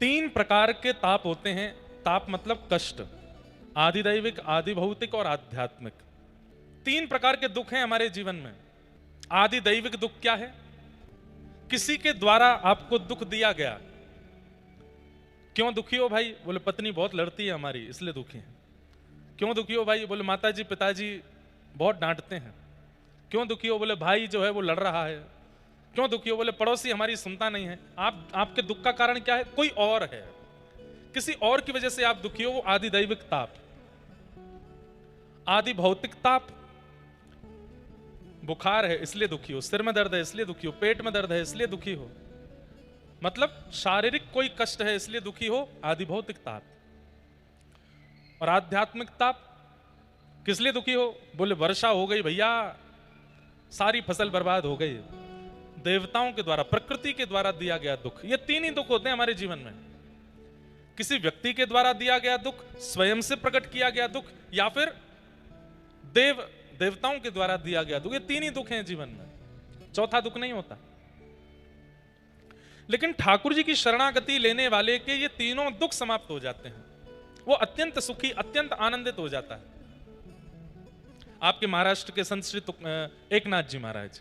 तीन प्रकार के ताप होते हैं। ताप मतलब कष्ट, आदिदैविक, आदि भौतिक और आध्यात्मिक। तीन प्रकार के दुख हैं हमारे जीवन में। आदिदैविक दुख क्या है? किसी के द्वारा आपको दुख दिया गया। क्यों दुखी हो भाई? बोले पत्नी बहुत लड़ती है हमारी, इसलिए दुखी है। क्यों दुखी हो भाई? बोले माताजी पिताजी बहुत डांटते हैं। क्यों दुखी हो? बोले भाई जो है वो लड़ रहा है। क्यों दुखी हो? बोले पड़ोसी हमारी सुनता नहीं है। आपके दुख का कारण क्या है? कोई और है, किसी और की वजह से आप दुखी हो। वो आदि दैविक ताप। आदि भौतिक ताप, बुखार है इसलिए दुखी हो, सिर में दर्द है इसलिए दुखी हो, पेट में दर्द है इसलिए दुखी हो, मतलब शारीरिक कोई कष्ट है इसलिए दुखी हो, आदि भौतिक ताप। और आध्यात्मिक ताप किस लिए दुखी हो? बोले वर्षा हो गई भैया, सारी फसल बर्बाद हो गई। देवताओं के द्वारा, प्रकृति के द्वारा दिया गया दुख। ये तीन ही दुख होते हैं हमारे जीवन में। किसी व्यक्ति के द्वारा दिया गया दुख, स्वयं से प्रकट किया गया दुख, या फिर देवताओं के द्वारा दिया गया दुख। ये तीन ही दुख हैं जीवन में, चौथा दुख नहीं होता। लेकिन ठाकुर जी की शरणागति लेने वाले के ये तीनों दुख समाप्त हो जाते हैं। वो अत्यंत सुखी, अत्यंत आनंदित हो जाता है। आपके महाराष्ट्र के संत श्री एकनाथ जी महाराज,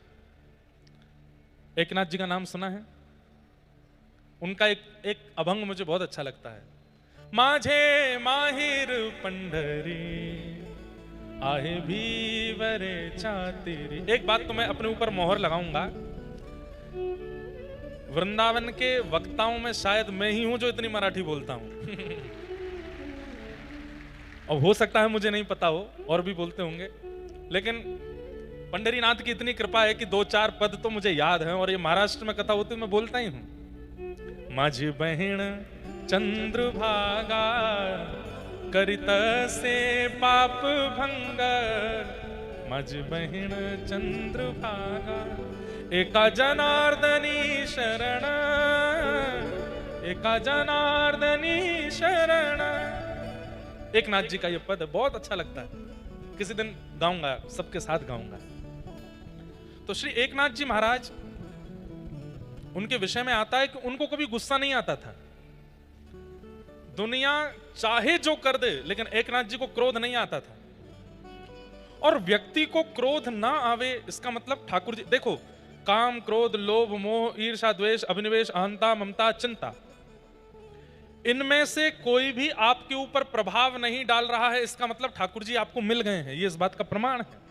एकनाथ जी का नाम सुना है? उनका एक अभंग मुझे बहुत अच्छा लगता है। माझे माहिर पंढरी आहे भी वरे चातिरी। एक बात तो मैं अपने ऊपर मोहर लगाऊंगा, वृंदावन के वक्ताओं में शायद मैं ही हूं जो इतनी मराठी बोलता हूं। और हो सकता है मुझे नहीं पता हो, और भी बोलते होंगे, लेकिन पंढरीनाथ की इतनी कृपा है कि दो चार पद तो मुझे याद है। और ये महाराष्ट्र में कथा होती मैं बोलता ही हूं। माझी बहिण चंद्रभागा करित से पाप भंग, माझी बहिण चंद्रभागा एका जनार्दनी शरण, एका जनार्दनी शरण। एकनाथ जी का ये पद बहुत अच्छा लगता है, किसी दिन गाऊंगा, सबके साथ गाऊंगा। तो श्री एकनाथ जी महाराज, उनके विषय में आता है कि उनको कभी गुस्सा नहीं आता था। दुनिया चाहे जो कर दे, लेकिन एकनाथ जी को क्रोध नहीं आता था। और व्यक्ति को क्रोध ना आवे, इसका मतलब ठाकुर जी देखो, काम, क्रोध, लोभ, मोह, ईर्ष्या, द्वेष, अभिनिवेश, अहंता, ममता, चिंता, इनमें से कोई भी आपके ऊपर प्रभाव नहीं डाल रहा है। इसका मतलब ठाकुर जी आपको मिल गए हैं, ये इस बात का प्रमाण है।